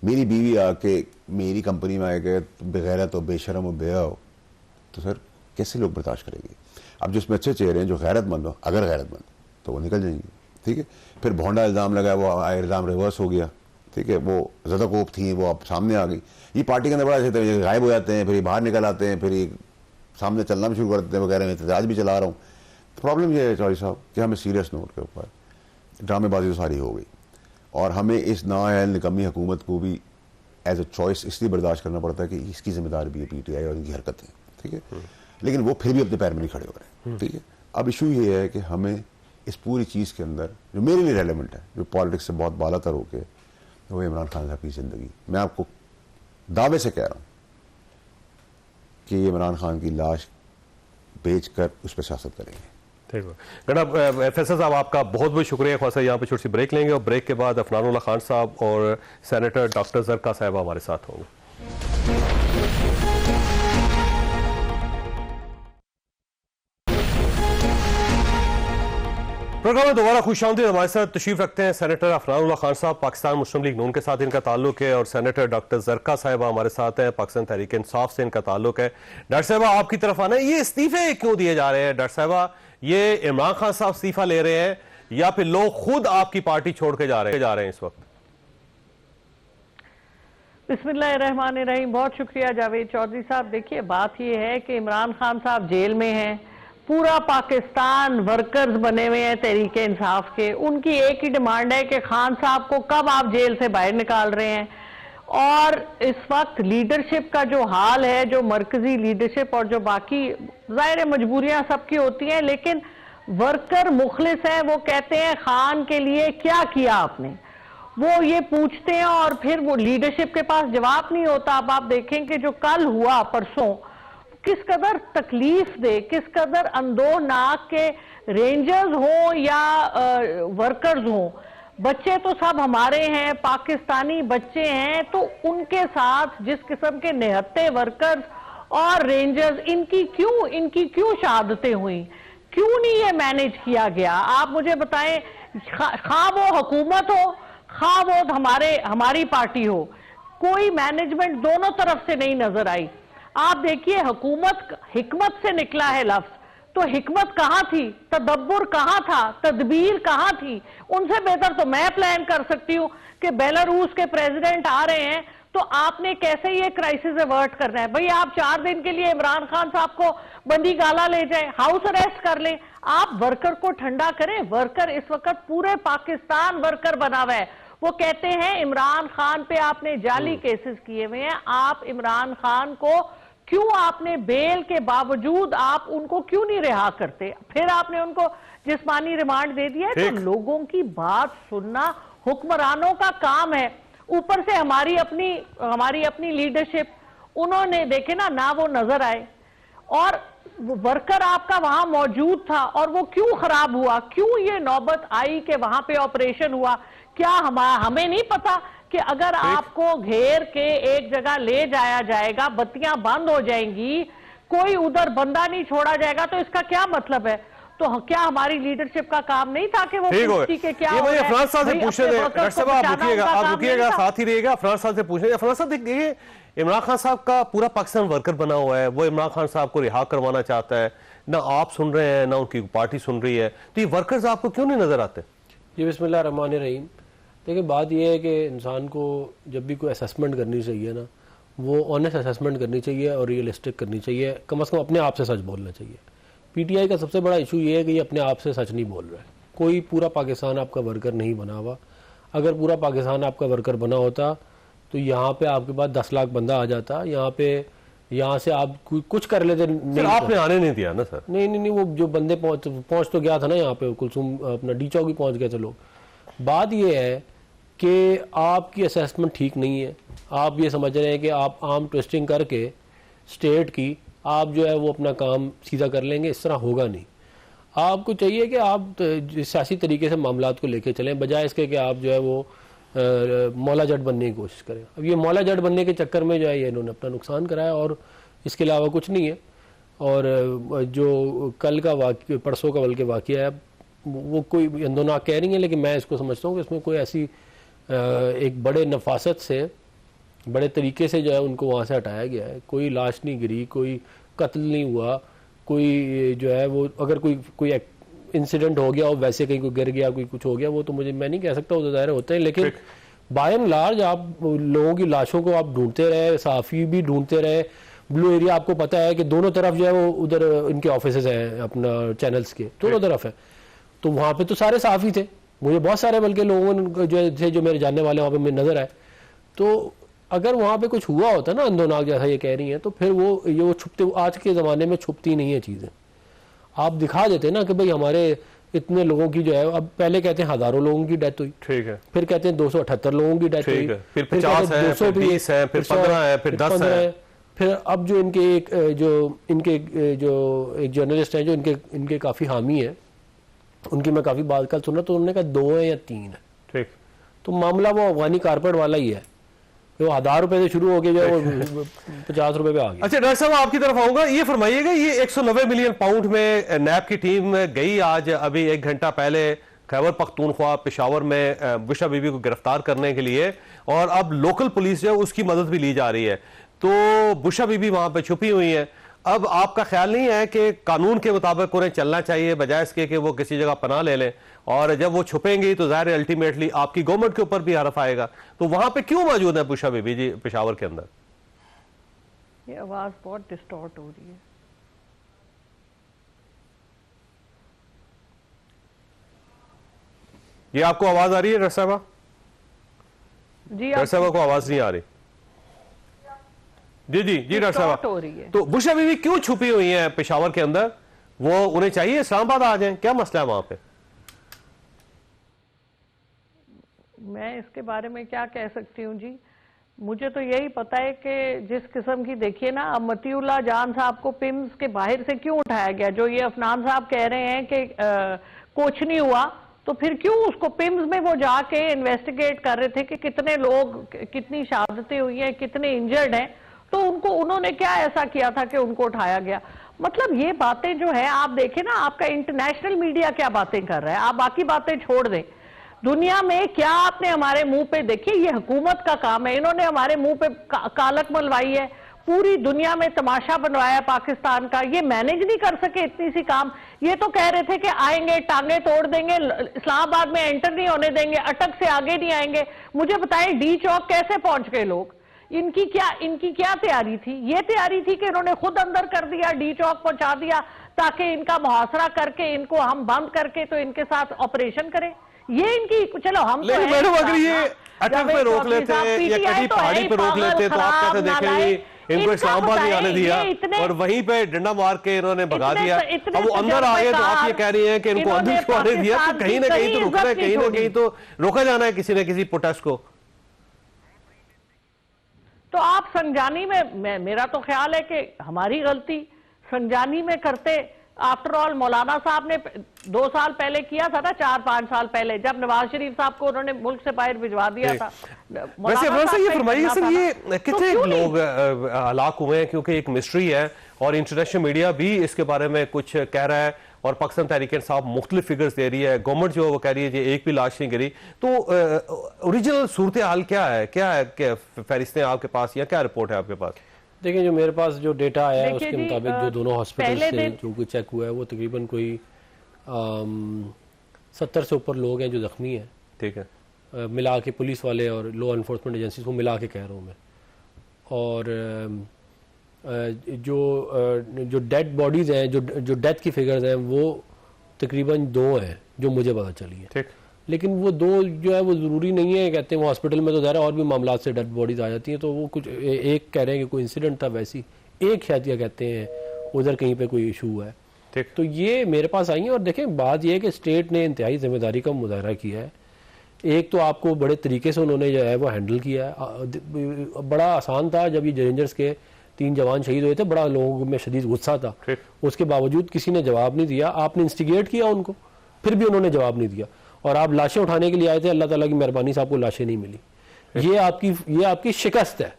मेरी बीवी आके मेरी कंपनी में आएगा बेगैरत और बेशरम और बेहया हो, तो सर कैसे लोग बर्दाश्त करेंगे? अब जिसमें अच्छे चेहरे हैं, जो गैरतमंद हो, अगर गैरतमंद तो वो निकल जाएंगे, ठीक है? फिर भोंडा इल्ज़ाम लगाया, वो इल्ज़ाम रिवर्स हो गया, ठीक है? वो ज़्यादा थी, वो अब सामने आ गई। ये पार्टी के अंदर बड़ा अच्छे थे, गायब हो जाते हैं, फिर बाहर निकल आते हैं, फिर सामने चलना भी शुरू कर देते हैं वगैरह। मैं एहतजाज भी चला रहा हूँ। प्रॉब्लम ये है चौधरी साहब कि हमें सीरियस नोट के ऊपर ड्रामेबाजी तो सारी हो गई, और हमें इस नाअहल निकम्मी हुकूमत को भी एज ए चॉइस इसलिए बर्दाश्त करना पड़ता है कि इसकी जिम्मेदारी भी है PTI और इनकी हरकतें, ठीक है? लेकिन वो फिर भी अपने पैर में नहीं खड़े हो रहे, ठीक है? अब इशू ये है कि हमें इस पूरी चीज़ के अंदर जो मेरे लिए रेलेवेंट है, जो पॉलिटिक्स से बहुत बाला तर होके, वो इमरान खान साहब की ज़िंदगी। मैं आपको दावे से कह रहा हूँ कि ये इमरान खान की लाश बेचकर उस पर सियासत करेंगे। ठीक है गणा फैसल साहब, आपका बहुत बहुत शुक्रिया। ख्वासा यहाँ पे छोटी सी ब्रेक लेंगे, और ब्रेक के बाद अफनानुल्लाह खान साहब और सेनेटर डॉक्टर जरका साहब हमारे साथ होंगे। प्रोग्राम में दोबारा खुशामदीद। हमारे साथ तशरीफ रखते हैं सेनेटर अफनानुल्लाह खान साहब, पाकिस्तान मुस्लिम लीग नून के साथ इनका ताल्लुक है, और सेनेटर डॉक्टर जरका साहिबा हमारे साथ हैं, पाकिस्तान तहरीक इंसाफ से इनका ताल्लुक है। डॉक्टर साहिबा, आपकी तरफ आना, ये इस्तीफे क्यों दिए जा रहे हैं? डॉक्टर साहिबा, ये इमरान खान साहब इस्तीफा ले रहे हैं या फिर लोग खुद आपकी पार्टी छोड़ के जा रहे हैं इस वक्त? बिस्मिल्लाहिर्रहमानिर्रहीम। बहुत शुक्रिया जावेद चौधरी साहब। देखिए, बात यह है कि इमरान खान साहब जेल में हैं, पूरा पाकिस्तान वर्कर्स बने हुए हैं तहरीके इंसाफ के। उनकी एक ही डिमांड है कि खान साहब को कब आप जेल से बाहर निकाल रहे हैं। और इस वक्त लीडरशिप का जो हाल है, जो मरकजी लीडरशिप और जो बाकी जाहिर मजबूरियां सबकी होती हैं, लेकिन वर्कर मुखलिस हैं। वो कहते हैं खान के लिए क्या किया आपने, वो ये पूछते हैं और फिर वो लीडरशिप के पास जवाब नहीं होता। अब आप देखें कि जो कल हुआ परसों, किस कदर तकलीफ दे, किस कदर अंदोनाक के रेंजर्स हों या वर्कर्स हों, बच्चे तो सब हमारे हैं, पाकिस्तानी बच्चे हैं, तो उनके साथ जिस किस्म के निहत्ते वर्कर्स और रेंजर्स, इनकी क्यों शहादतें हुई, क्यों नहीं ये मैनेज किया गया? आप मुझे बताएं, खा वो हुकूमत हो, खा वो हमारी पार्टी हो, कोई मैनेजमेंट दोनों तरफ से नहीं नजर आई। आप देखिए, हुकूमत हिकमत से निकला है लफ्ज, तो हिकमत कहां थी, तदब्बुर कहां था, तदबीर कहां थी? उनसे बेहतर तो मैं प्लान कर सकती हूं कि बेलारूस के प्रेसिडेंट आ रहे हैं, तो आपने कैसे ये क्राइसिस अवर्ट करना है? भाई आप 4 दिन के लिए इमरान खान साहब को बंदी गाला ले जाए, हाउस अरेस्ट कर लें, आप वर्कर को ठंडा करें। वर्कर इस वक्त पूरे पाकिस्तान वर्कर बना हुआ है। वो कहते हैं इमरान खान पे आपने जाली केसेस किए हुए हैं, आप इमरान खान को क्यों, आपने बेल के बावजूद आप उनको क्यों नहीं रिहा करते? फिर आपने उनको जिस्मानी रिमांड दे दिया है। तो लोगों की बात सुनना हुक्मरानों का काम है। ऊपर से हमारी अपनी लीडरशिप, उन्होंने देखे ना वो नजर आए, और वर्कर आपका वहां मौजूद था और वो क्यों खराब हुआ, क्यों ये नौबत आई कि वहां पे ऑपरेशन हुआ? क्या हमें नहीं पता कि अगर आपको घेर के एक जगह ले जाया जाएगा, बत्तियां बंद हो जाएंगी, कोई उधर बंदा नहीं छोड़ा जाएगा, तो इसका क्या मतलब है? तो क्या हमारी लीडरशिप का काम नहीं था कि वो पूछती कि क्या हो रहा है? अफराज साहब से पूछने दें, डॉक्टर साहब आप रुकिएगा, साथ ही रहिएगा। अफराज साहब से पूछने, अफराज साहब देखिए, इमरान खान साहब का पूरा पाकिस्तान वर्कर बना हुआ है, वो इमरान खान साहब को रिहा करवाना चाहता है, ना आप सुन रहे हैं ना उनकी पार्टी सुन रही है, तो ये वर्कर्स आपको क्यों नहीं नजर आते? जी बिस्मिल्लाह रहमान रहीम। देखिए बात यह है कि इंसान को जब भी कोई असेसमेंट करनी चाहिए ना, वो ऑनेस्ट असेसमेंट करनी चाहिए और रियलिस्टिक करनी चाहिए, कम से कम अपने आप से सच बोलना चाहिए। पीटीआई का सबसे बड़ा इशू ये है कि ये अपने आप से सच नहीं बोल रहा है। कोई पूरा पाकिस्तान आपका वर्कर नहीं बना हुआ। अगर पूरा पाकिस्तान आपका वर्कर बना होता तो यहाँ पे आपके पास 10 लाख बंदा आ जाता, यहाँ से आप कुछ कर लेते। नहीं आपने आने नहीं दिया ना सर? नहीं, वो जो बंदे पहुंच तो गया था ना यहाँ पे, कुलसुम अपना डी चौकी पहुंच गए थे लोग। बात ये है कि आपकी असेसमेंट ठीक नहीं है। आप ये समझ रहे हैं कि आप आर्म ट्विस्टिंग करके स्टेट की आप जो है वो अपना काम सीधा कर लेंगे, इस तरह होगा नहीं। आपको चाहिए कि आप सियासी तरीके से मामलात को लेके चलें, बजाय इसके कि आप जो है वो मौला जट बनने की कोशिश करें। अब ये मौला जट बनने के चक्कर में जो है ये इन्होंने अपना नुकसान कराया और इसके अलावा कुछ नहीं है। और जो कल का वाक़या, परसों का बल्कि वाक़या है, वो कोई अंदोनाक कह रही है, लेकिन मैं इसको समझता हूँ कि इसमें कोई ऐसी एक बड़े नफासत से, बड़े तरीके से जो है उनको वहाँ से हटाया गया है। कोई लाश नहीं गिरी, कोई कत्ल नहीं हुआ, कोई जो है वो अगर कोई इंसिडेंट हो गया और वैसे कहीं कोई गिर गया, कोई कुछ हो गया, वो तो मैं नहीं कह सकता, वो तो ज़ाहिर होते हैं। लेकिन बाय एंड लार्ज आप लोगों की लाशों को आप ढूंढते रहे, सहाफ़ी भी ढूंढते रहे। ब्लू एरिया आपको पता है कि दोनों तरफ जो है वो उधर इनके ऑफिस हैं अपना चैनल्स के, दोनों तरफ है। तो वहाँ पे तो सारे सहाफ़ी थे, मुझे बहुत सारे बल्कि लोगों जो मेरे जानने वाले वहाँ पे नज़र आए। तो अगर वहाँ पे कुछ हुआ होता ना अंदोनाक जैसा ये कह रही हैं, तो फिर वो छुपते, आज के ज़माने में छुपती नहीं है चीज़ें। आप दिखा देते ना कि भाई हमारे इतने लोगों की जो है, अब पहले कहते हैं हज़ारों लोगों की डेथ हुई, ठीक है, फिर कहते हैं 278 लोगों की डेथ हुई, फिर 50 है, 220 है, फिर 15 है, फिर 10 है। फिर अब जो इनके एक जर्नलिस्ट हैं जो इनके काफ़ी हामी है, उनकी मैं काफ़ी बात कल सुना, तो उन्होंने कहा 2 है या 3 है। ठीक, तो मामला वो अफगानी कारपेट वाला ही है, वो 1000 रुपए से शुरू हो गया जो 50 रुपए पे आ गया। अच्छा डॉक्टर साहब आपकी तरफ आऊंगा, ये फरमाइएगा, ये 190 मिलियन पाउंड में नैब की टीम गई आज अभी 1 घंटा पहले खैबर पख्तूनख्वा पेशावर में बुशा बीबी को गिरफ्तार करने के लिए, और अब लोकल पुलिस जो है उसकी मदद भी ली जा रही है। तो बुशा बीबी वहां पे छुपी हुई है। अब आपका ख्याल नहीं है कि कानून के मुताबिक उन्हें चलना चाहिए, बजाय इसके कि वो किसी जगह पनाह ले लें, और जब वो छुपेंगी तो ज़ाहिर अल्टीमेटली आपकी गवर्नमेंट के ऊपर भी हरफ आएगा। तो वहां पे क्यों मौजूद है बुशा बीबी जी पेशावर के अंदर? ये आवाज बहुत डिस्टॉर्ट हो रही है। ये आपको आवाज आ रही है डॉक्टर साहबा? जी डॉक्टर साहबा को आवाज नहीं आ रही। जी जी जी डॉक्टर साहबा, हो रही है। तो बुशरा बीवी क्यों छुपी हुई है पेशावर के अंदर? वो उन्हें चाहिए इस्लामाबाद आ जाएं, क्या मसला है वहां पे? मैं इसके बारे में क्या कह सकती हूँ जी, मुझे तो यही पता है कि जिस किस्म की देखिए ना, अब मतीउल्लाह जान साहब को पिम्स के बाहर से क्यों उठाया गया? जो ये अफनान साहब कह रहे हैं कि कुछ नहीं हुआ, तो फिर क्यों उसको पिम्स में वो जाके इन्वेस्टिगेट कर रहे थे कि कितने लोग, कितनी शहादतें हुई हैं, कितने इंजर्ड हैं, तो उन्होंने क्या ऐसा किया था कि उनको उठाया गया? मतलब ये बातें जो है, आप देखें ना, आपका इंटरनेशनल मीडिया क्या बातें कर रहा है, आप बाकी बातें छोड़ दें। दुनिया में क्या आपने हमारे मुंह पे, देखिए ये हुकूमत का काम है, इन्होंने हमारे मुंह पे कालक मलवाई है, पूरी दुनिया में तमाशा बनवाया पाकिस्तान का। ये मैनेज नहीं कर सके इतनी सी काम। ये तो कह रहे थे कि आएंगे, टांगे तोड़ देंगे, इस्लामाबाद में एंटर नहीं होने देंगे, अटक से आगे नहीं आएंगे। मुझे बताएं डी चौक कैसे पहुंच गए लोग? इनकी क्या तैयारी थी? ये तैयारी थी कि इन्होंने खुद अंदर कर दिया, डी चौक पहुंचा दिया, ताकि इनका मुहासरा करके इनको हम बंद करके तो इनके साथ ऑपरेशन करें। ये इनकी, चलो हम लेकिन तो मैडम अगर ये अटक पे रोक लेते या कहीं पहाड़ी पे रोक लेते तो आप कैसे देखेंगे? इनको इस्लामाबाद नहीं आने दिया और वहीं पे डंडा मार के इन्होंने भगा दिया। अब वो अंदर आ गए तो आप ये कह रही हैं कि इनको अंदर क्यों आने दिया? तो कहीं ना कहीं तो रुकना है, कहीं ना कहीं तो रोका जाना है किसी न किसी प्रोटेस्ट को। तो आप संजानी में, मेरा तो ख्याल है कि हमारी गलती संजानी में करते। आफ्टर ऑल मौलाना साहब ने 2 साल पहले किया था ना, 4-5 साल पहले, जब नवाज शरीफ साहब को उन्होंने मुल्क से बाहर भिजवा दिया था। वैसे ये फरमाइए सर, ये कितने लोग हलाक हुए हैं? क्योंकि एक मिस्ट्री है और इंटरनेशनल मीडिया भी इसके बारे में कुछ कह रहा है और पाकिस्तान तहरीक इंसाफ मुख्तलिफ फिगर्स दे रही है। गवर्नमेंट जो है वो कह रही है कि एक भी लाश नहीं गिरी। तो ओरिजिनल सूरत हाल क्या है? फहरिस्तें आपके पास या क्या रिपोर्ट है आपके पास? देखिए, जो मेरे पास जो डेटा आया है उसके मुताबिक जो दोनों हॉस्पिटल से जो कोई चेक हुआ है वो तकरीबन कोई 70 से ऊपर लोग हैं जो जख्मी हैं। ठीक है, मिला के पुलिस वाले और लॉ एनफोर्समेंट एजेंसीज को मिला के कह रहा हूँ मैं। और जो डेड बॉडीज हैं, जो डेथ की फिगर्स हैं, वो तकरीबन 2 हैं जो मुझे पता चली है। ठीक, लेकिन वो 2 जो है वो ज़रूरी नहीं है। कहते हैं वो हॉस्पिटल में तो ज़रा और भी मामला से डेड बॉडीज आ जाती हैं, तो वो कुछ एक कह रहे हैं कि कोई इंसिडेंट था, वैसी एक शायद या कहते हैं उधर कहीं पे कोई इशू है। ठीक, तो ये मेरे पास आई है। और देखें, बात यह है कि स्टेट ने इंतहाई जिम्मेदारी का मुजाहरा किया है। एक तो आपको बड़े तरीके से उन्होंने जो है वो हैंडल किया है। बड़ा आसान था जब ये रेंजर्स के 3 जवान शहीद हुए थे, बड़ा लोगों में शदीद गुस्सा था, उसके बावजूद किसी ने जवाब नहीं दिया। आपने इंस्टिगेट किया उनको, फिर भी उन्होंने जवाब नहीं दिया। और आप लाशें उठाने के लिए आए थे, अल्लाह ताला की मेहरबानी से आपको लाशें नहीं मिली। ये आपकी शिकस्त है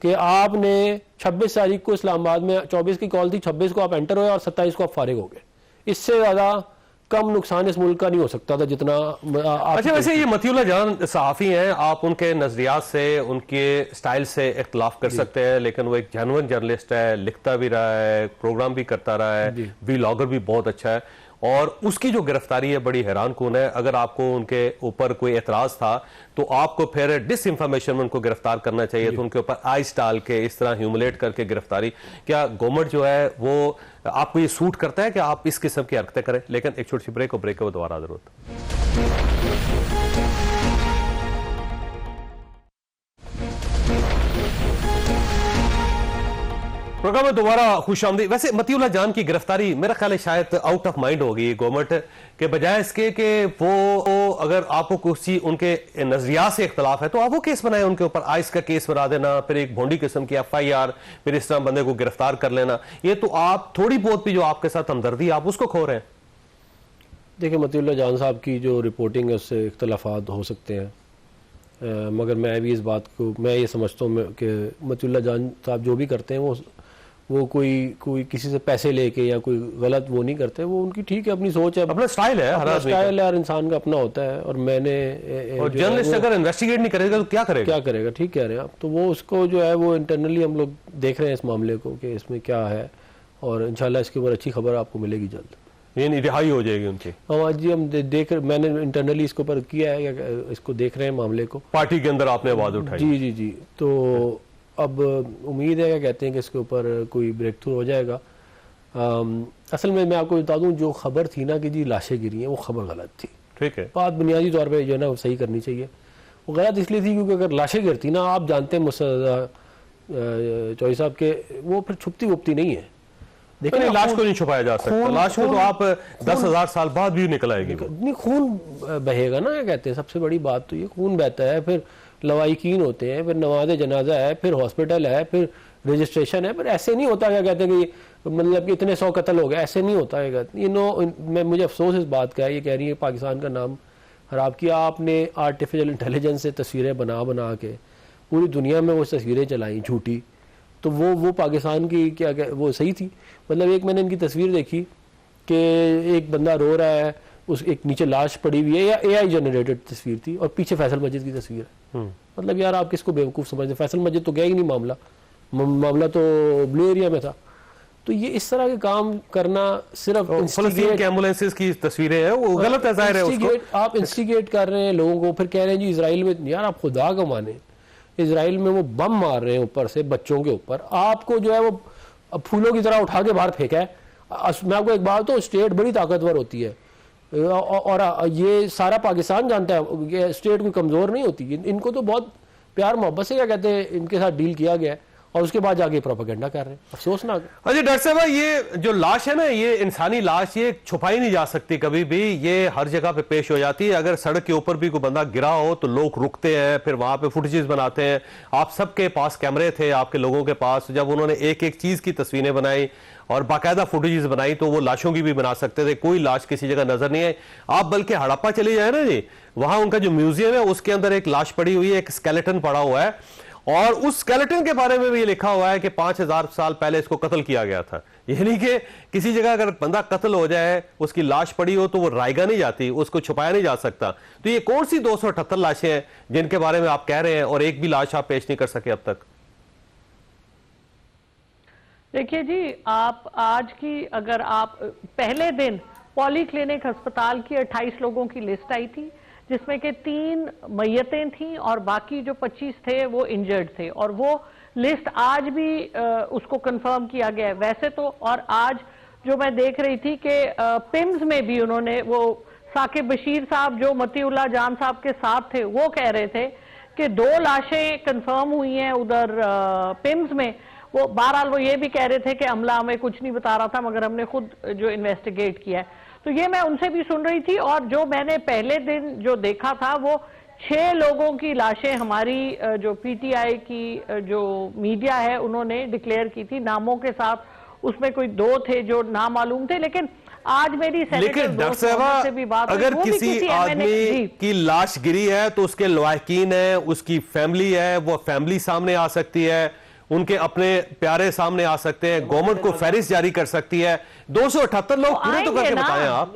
कि आपने 26 तारीख को इस्लामाबाद में 24 की कॉल थी, 26 को आप एंटर हुए और 27 को आप फारिग हो गए। इससे ज्यादा कम नुकसान इस मुल्क का नहीं हो सकता था जितना अच्छा, वैसे ये मतीउल्लाह जान सहाफ़ी हैं, आप उनके नजरियात से, उनके स्टाइल से इख्तलाफ कर सकते हैं, लेकिन वो एक जेन्युइन जर्नलिस्ट है, लिखता भी रहा है, प्रोग्राम भी करता रहा है, व्लॉगर भी बहुत अच्छा है। और उसकी जो गिरफ्तारी है बड़ी हैरान कुन है। अगर आपको उनके ऊपर कोई एतराज था तो आपको फिर डिसइंफॉर्मेशन में उनको गिरफ्तार करना चाहिए, तो उनके ऊपर आइस डाल के इस तरह ह्यूमिलेट करके गिरफ्तारी, क्या गवर्नमेंट जो है वो आपको ये सूट करता है कि आप इस किस्म की हरकतें करें? लेकिन एक छोटी सी ब्रेक और ब्रेक के बाद दोबारा जरूरत। प्रोग्राम में दोबारा खुशामदीद। वैसे मतीउल्लाह जान की गिरफ्तारी मेरा ख्याल है शायद आउट ऑफ माइंड होगी गवर्नमेंट के, बजाय इसके कि वो अगर आपको किसी उनके नजरिया से इख्तलाफ है तो आप वो केस बनाए उनके ऊपर, आइस का केस बना देना, फिर एक भोंडी किस्म की FIR, फिर इस तरह बंदे को गिरफ्तार कर लेना। ये तो आप थोड़ी बहुत भी जो आपके साथ हमदर्दी आप उसको खो रहे हैं। देखिए, मतीउल्लाह जान साहब की जो रिपोर्टिंग है उससे इख्तलाफात हो सकते हैं, मगर मैं भी इस बात को मैं ये समझता हूँ कि मतीउल्लाह जान साहब जो भी करते हैं वो कोई किसी से पैसे लेके या कोई गलत वो नहीं करते। वो उनकी ठीक है, अपनी सोच है, अपना स्टाइल है, अपना स्टाइल है, हर इंसान का अपना होता है। और मैंने जर्नलिस्ट अगर इन्वेस्टिगेट नहीं करेगा तो क्या करेगा? ठीक कह रहे हैं आप। तो वो उसको जो है वो इंटरनली हम लोग देख रहे हैं इस मामले को कि इसमें क्या है, और इंशाल्लाह इसके ऊपर अच्छी खबर आपको मिलेगी जल्द। ये रिहाई हो जाएगी उनकी? हाँ जी, हम मैंने इंटरनली इसके ऊपर किया है, इसको देख रहे हैं मामले को, पार्टी के अंदर आपने आवाज उठाई। जी। तो अब उम्मीद है, क्या कहते हैं कि इसके ऊपर कोई ब्रेक थ्रू हो जाएगा। असल में मैं आपको बता दूं, जो खबर थी ना कि जी लाशें गिरी हैं, वो खबर गलत थी। ठीक है, बात बुनियादी तौर पे जो है ना वो सही करनी चाहिए। वो गलत इसलिए थी क्योंकि अगर लाशें गिरती ना, आप जानते हैं चौधरी साहब के, वो फिर छुपती वुपती नहीं है। देखिए लाश को नहीं छुपाया जा सकता, लाश को तो आप 10,000 साल बाद भी निकल आएगी। नहीं, खून बहेगा ना, क्या कहते हैं, सबसे बड़ी बात तो ये खून बहता है, फिर लवाइकीन होते हैं, फिर नमाज जनाजा है, फिर हॉस्पिटल है, फिर रजिस्ट्रेशन है, फिर ऐसे नहीं होता क्या कहते हैं कि मतलब कि इतने 100 कत्ल हो गए, ऐसे नहीं होता है। मैं मुझे अफसोस इस बात का है, ये कह रही है पाकिस्तान का नाम खराब किया आपने आर्टिफिशियल इंटेलिजेंस से तस्वीरें बना बना के पूरी दुनिया में वो तस्वीरें चलाई झूठी, तो वो पाकिस्तान की क्या वो सही थी? मतलब एक मैंने इनकी तस्वीर देखी कि एक बंदा रो रहा है, उस एक नीचे लाश पड़ी हुई है, या AI जनरेटेड तस्वीर थी, और पीछे फैसल मस्जिद की तस्वीर है। मतलब यार आप किसको बेवकूफ़ समझते? फैसल मस्जिद तो गया ही नहीं, मामला तो ब्लू एरिया में था। तो ये इस तरह के काम करना सिर्फ फलस्तीन के एम्बुलेंसेस की तस्वीरें हैं, वो गलत है, जाहिर है उसको आप इंस्टिगेट कर रहे हैं लोगों को, फिर कह रहे हैं जी इसराइल में, यार आप खुदा को माने, इसराइल में वो बम मार रहे हैं ऊपर से बच्चों के ऊपर, आपको जो है वो फूलों की तरह उठा के बाहर फेंका है। मैं आपको एक बात तो, स्टेट बड़ी ताकतवर होती है, और ये सारा पाकिस्तान जानता है कि स्टेट कोई कमजोर नहीं होती। इनको तो बहुत प्यार मोहब्बत से क्या कहते हैं इनके साथ डील किया गया है, और उसके बाद जाके प्रोपेगेंडा कर रहे हैं, अफसोसनाक। अच्छा डॉक्टर साहब, ये जो लाश है ना, ये इंसानी लाश, ये छुपाई नहीं जा सकती कभी भी, ये हर जगह पे पेश हो जाती है। अगर सड़क के ऊपर भी कोई बंदा गिरा हो तो लोग रुकते हैं, फिर वहां पे फुटेजेस बनाते हैं। आप सबके पास कैमरे थे, आपके लोगों के पास, जब उन्होंने एक एक चीज की तस्वीरें बनाई और बाकायदा फुटेजेस बनाई तो वो लाशों की भी बना सकते थे, कोई लाश किसी जगह नजर नहीं आई। आप बल्कि हड़प्पा चले जाए ना जी, वहां उनका जो म्यूजियम है उसके अंदर एक लाश पड़ी हुई है, एक स्केलेटन पड़ा हुआ है, और उस स्केलेटन के बारे में भी ये लिखा हुआ है कि 5000 साल पहले इसको कत्ल किया गया था। यानी कि किसी जगह अगर बंदा कत्ल हो जाए, उसकी लाश पड़ी हो तो वो रायगा नहीं जाती, उसको छुपाया नहीं जा सकता। तो ये कौन सी 278 लाशें हैं जिनके बारे में आप कह रहे हैं और एक भी लाश आप पेश नहीं कर सके अब तक? देखिए जी, आप आज की अगर आप पहले दिन पॉली क्लिनिक अस्पताल की 28 लोगों की लिस्ट आई थी, जिसमें के 3 मैयतें थीं और बाकी जो 25 थे वो इंजर्ड थे, और वो लिस्ट आज भी उसको कंफर्म किया गया है वैसे तो। और आज जो मैं देख रही थी कि पिम्स में भी उन्होंने, वो साकिब बशीर साहब जो मतीउल्लाह जान साहब के साथ थे, वो कह रहे थे कि 2 लाशें कंफर्म हुई हैं उधर पिम्स में। वो बहरहाल वो ये भी कह रहे थे कि अमला हमें कुछ नहीं बता रहा था, मगर हमने खुद जो इन्वेस्टिगेट किया है। तो ये मैं उनसे भी सुन रही थी, और जो मैंने पहले दिन जो देखा था वो 6 लोगों की लाशें हमारी जो PTI की जो मीडिया है उन्होंने डिक्लेयर की थी नामों के साथ। उसमें कोई 2 थे जो नामालूम थे, लेकिन आज मेरी लेकिन डॉक्टर साहब से भी बात, अगर किसी आदमी की लाश गिरी है तो उसके लवाहिकीन है, उसकी फैमिली है, वो फैमिली सामने आ सकती है, उनके अपने प्यारे सामने आ सकते हैं, गवर्नमेंट को फहरिस्त जारी कर सकती है। 278 लोग पूरे तो करके बताएं आप,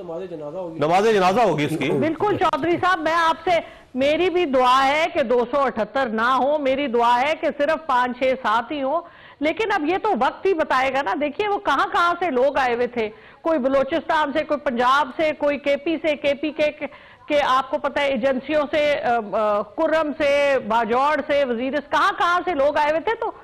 नमाज जनाजा होगी उसकी। बिल्कुल चौधरी साहब, मैं आपसे, मेरी भी दुआ है कि 278 ना हो, मेरी दुआ है कि सिर्फ 5, 6, 7 ही हो, लेकिन अब ये तो वक्त ही बताएगा ना। देखिए वो कहां से लोग आए हुए थे, कोई बलोचिस्तान से, कोई पंजाब से, कोई KP से, KP के आपको पता है एजेंसियों से, कुर्रम से, बाजौड़ से, वजीर, कहां से लोग आए हुए थे, तो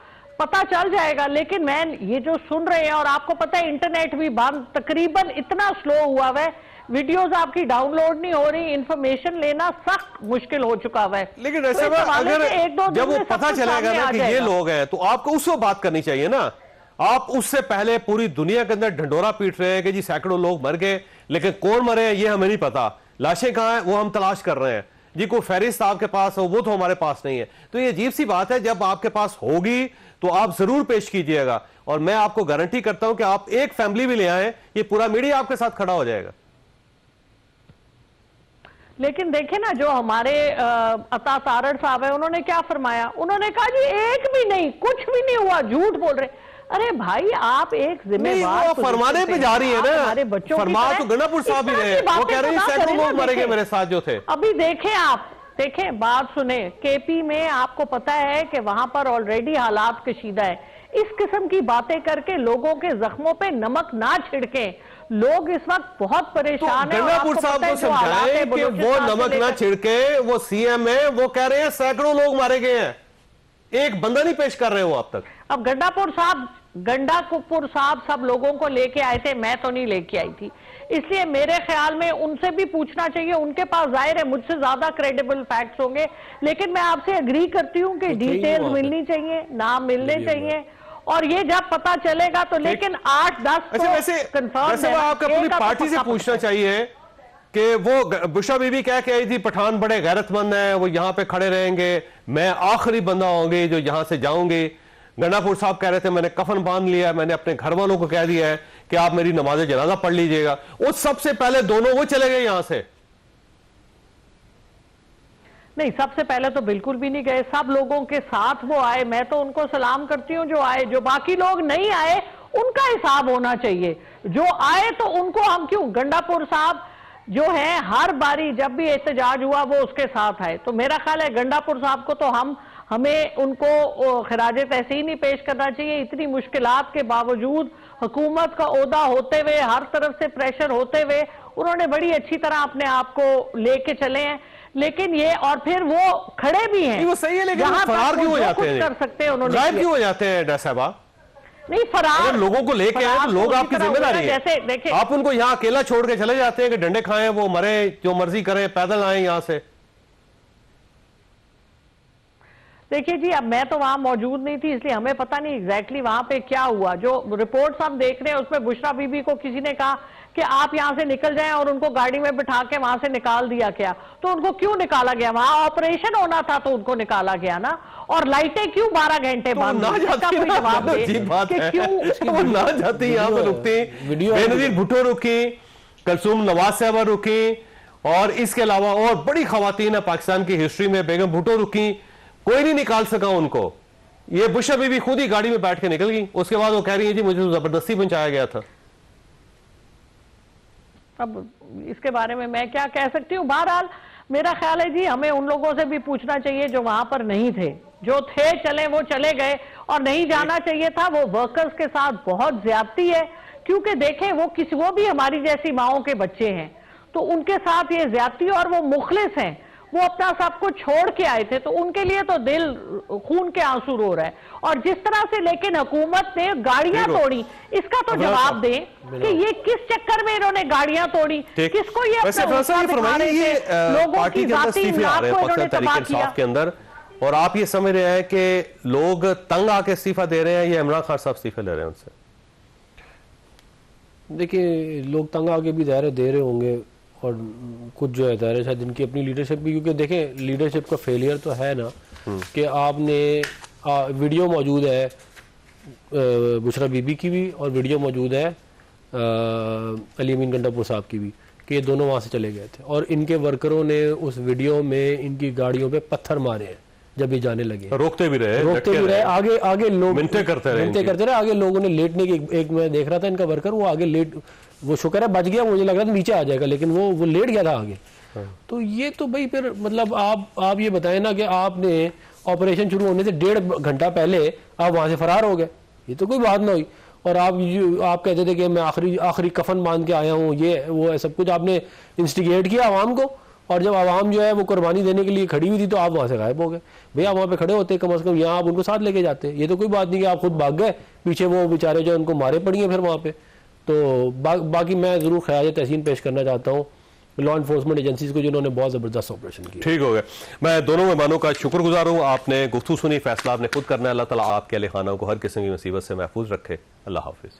पता चल जाएगा। लेकिन मैं ये जो सुन रहे हैं, और आपको पता है इंटरनेट भी बंद, तकरीबन इतना स्लो हुआ है, वीडियोस आपकी डाउनलोड नहीं हो रही, इंफॉर्मेशन लेना सख्त मुश्किल हो चुका हुआ है। लेकिन तो अगर जब वो पता चलेगा ना कि ये लोग हैं, तो आपको उससे बात करनी चाहिए ना। आप उससे पहले पूरी दुनिया के अंदर ढंडोरा पीट रहे हैं कि जी सैकड़ों लोग मर गए, लेकिन कौन मरे हैं ये हमें नहीं पता, लाशें कहां हैं वो हम तलाश कर रहे हैं जी, कोई फहरिस्त आपके पास हो वो तो हमारे पास नहीं है। तो ये अजीब सी बात है, जब आपके पास होगी तो आप जरूर पेश कीजिएगा, और मैं आपको गारंटी करता हूं कि आप एक फैमिली भी ले आए, ये पूरा मीडिया आपके साथ खड़ा हो जाएगा। लेकिन देखे ना, जो हमारे अता तारड़ साहब है, उन्होंने क्या फरमाया, उन्होंने कहा जी एक भी नहीं, कुछ भी नहीं हुआ, झूठ बोल रहे। अरे भाई आप एक जिम्मेवार फरमाने पे जा रही है ना, हमारे बच्चों फरमा तो गणापुर साहब ही रहे, वो कह रहे हैं सैकड़ों लोग मरेंगे मेरे साथ जो थे। अभी देखें, आप देखें, बात सुने, KP में आपको पता है कि वहां पर ऑलरेडी हालात कशीदा है। इस किस्म की बातें करके लोगों के जख्मों पे नमक ना छिड़कें, लोग इस वक्त बहुत परेशान हैं। गंगापुर साहब को समझाएं कि वो नमक ना छिड़के, वो CM है, वो कह रहे हैं सैकड़ों लोग मारे गए हैं। एक बंदा नहीं पेश कर रहे हो आप तक। अब गंडापुर साहब सब लोगों को लेके आए थे, मैं तो नहीं लेके आई थी, इसलिए मेरे ख्याल में उनसे भी पूछना चाहिए। उनके पास जाहिर है मुझसे ज्यादा क्रेडिबल फैक्ट्स होंगे, लेकिन मैं आपसे एग्री करती हूँ कि डिटेल्स मिलनी चाहिए, नाम मिलने चाहिए, और ये जब पता चलेगा तो, लेकिन 8-10 अच्छा, वैसे आपको अपनी पार्टी से पूछना चाहिए कि वो बुशरा बीबी कह के आई थी पठान बड़े गैरतमंद हैं, वो यहां पे खड़े रहेंगे, मैं आखिरी बंदा होंगे जो यहां से जाऊंगी। गंडापुर साहब कह रहे थे मैंने कफन बांध लिया, मैंने अपने घर वालों को कह दिया है कि आप मेरी नमाज जनाजा पढ़ लीजिएगा। उस सबसे पहले दोनों वो चले गए यहां से। नहीं, सबसे पहले तो बिल्कुल भी नहीं गए, सब लोगों के साथ वो आए, मैं तो उनको सलाम करती हूँ जो आए। जो बाकी लोग नहीं आए उनका हिसाब होना चाहिए, जो आए तो उनको हम क्यों, गंडापुर साहब जो है हर बारी जब भी एहतजाज हुआ वो उसके साथ आए, तो मेरा ख्याल है गंडापुर साहब को तो हमें उनको खिराज तहसीन ही पेश करना चाहिए। इतनी मुश्किलात के बावजूद हुकूमत का ओहदा होते हुए, हर तरफ से प्रेशर होते हुए, उन्होंने बड़ी अच्छी तरह अपने आप को लेके चले हैं। लेकिन ये, और फिर वो खड़े भी हैं, वो सही है, लेकिन फरार क्यों हो जाते हैं, कर सकते हैं उन्होंने, गायब क्यों हो जाते हैं डा साहबा? नहीं, फरार अगर लोगों को लेके आए तो लोग आपकी जिम्मेदारी है। जैसे देखिए, आप उनको यहाँ अकेला छोड़ के चले जाते हैं कि डंडे खाएं, वो मरे, जो मर्जी करें, पैदल आए यहां से। देखिए जी, अब मैं तो वहां मौजूद नहीं थी, इसलिए हमें पता नहीं एग्जैक्टली वहां पे क्या हुआ। जो रिपोर्ट्स हम देख रहे हैं उसमें बुशरा बीबी को किसी ने कहा कि आप यहां से निकल जाएं, और उनको गाड़ी में बिठा के वहां से निकाल दिया गया। तो उनको क्यों निकाला गया? वहां ऑपरेशन होना था तो उनको निकाला गया ना। और लाइटें क्यों 12 घंटे बंद? ना जाती, वो ना जाती, यहाँ पे रुकती, बेनजीर भुट्टो रुकी, कलसूम नवाज साहबा रुकी, और इसके अलावा और बड़ी खवातीन है पाकिस्तान की हिस्ट्री में, बेगम भुट्टो रुकी, कोई नहीं निकाल सका उनको। ये बुशरा बीबी खुद ही गाड़ी में बैठ के निकल गई। उसके बाद वो कह रही है जी मुझे तो जबरदस्ती पहुंचाया गया था। अब इसके बारे में मैं क्या कह सकती हूँ। बहरहाल मेरा ख्याल है जी, हमें उन लोगों से भी पूछना चाहिए जो वहां पर नहीं थे। जो थे चले, वो चले गए, और नहीं जाना चाहिए था। वो वर्कर्स के साथ बहुत ज्यादती है, क्योंकि देखें वो भी हमारी जैसी माओं के बच्चे हैं, तो उनके साथ ये ज्यादती, और वो मुखलिस हैं, वो अपना सब कुछ छोड़ के आए थे, तो उनके लिए तो दिल खून के आंसू रो रहा है। और जिस तरह से लेकिन हुकूमत ने गाड़ियां तोड़ी, इसका तो जवाब दें कि ये किस चक्कर में इन्होंने गाड़ियां तोड़ी, किसको ये लोगों की जाती इमलाक को इन्होंने तबाह किया के अंदर। और आप ये समझ रहे हैं कि लोग तंग आके इस्तीफा दे रहे हैं या इमरान खान साहब इस्तीफा ले रहे हैं उनसे? देखिए, लोग तंग आके भी दे रहे होंगे, और कुछ जो है दायरे शायद इनकी अपनी लीडरशिप भी, क्योंकि देखें लीडरशिप का फेलियर तो है ना कि आपने वीडियो मौजूद है बुशरा बीबी की भी, और वीडियो मौजूद है अली अमीन गंडापुर साहब की भी, कि ये दोनों वहाँ से चले गए थे, और इनके वर्करों ने उस वीडियो में इनकी गाड़ियों पे पत्थर मारे हैं जब ये जाने लगे। रोकते भी रहे, आगे लोग मिनते करते रहे, आगे लोगों ने लेटने की, एक मैं देख रहा था इनका वर्कर, वो आगे लेट, वो शुक्र है बच गया, मुझे लग रहा था नीचे आ जाएगा, लेकिन वो लेट गया था आगे। तो ये तो भाई फिर मतलब आप ये बताएं ना कि आपने ऑपरेशन शुरू होने से 1.5 घंटा पहले आप वहां से फरार हो गए, ये तो कोई बात ना हुई। और आप कहते थे कि मैं आखिरी कफन बांध के आया हूँ, ये वो सब कुछ आपने इंस्टिगेट किया आवाम को, और जब आवाम जो है वो कुर्बानी देने के लिए खड़ी हुई थी तो आप वहां से गायब हो गए। भैया वहां पे खड़े होते कम से कम, यहाँ आप उनको साथ लेके जाते। ये तो कोई बात नहीं कि आप खुद भाग गए, पीछे वो बेचारे जो उनको मारे पड़ी हैं फिर वहां पे। तो बाकी मैं जरूर ख्याल तहसीन पेश करना चाहता हूँ लॉ इन्फोर्समेंट एजेंसीज को, जिन्होंने बहुत जबरदस्त ऑपरेशन किया। ठीक हो गया, मैं दोनों मेहमानों का शुक्रगुजार हूँ। आपने गुफ्तगू सुनी, फैसला आपने खुद करना है। अल्लाह ताला आपके अहले खाना को हर किस्म की मुसीबत से महफूज रखे। अल्लाह हाफिज।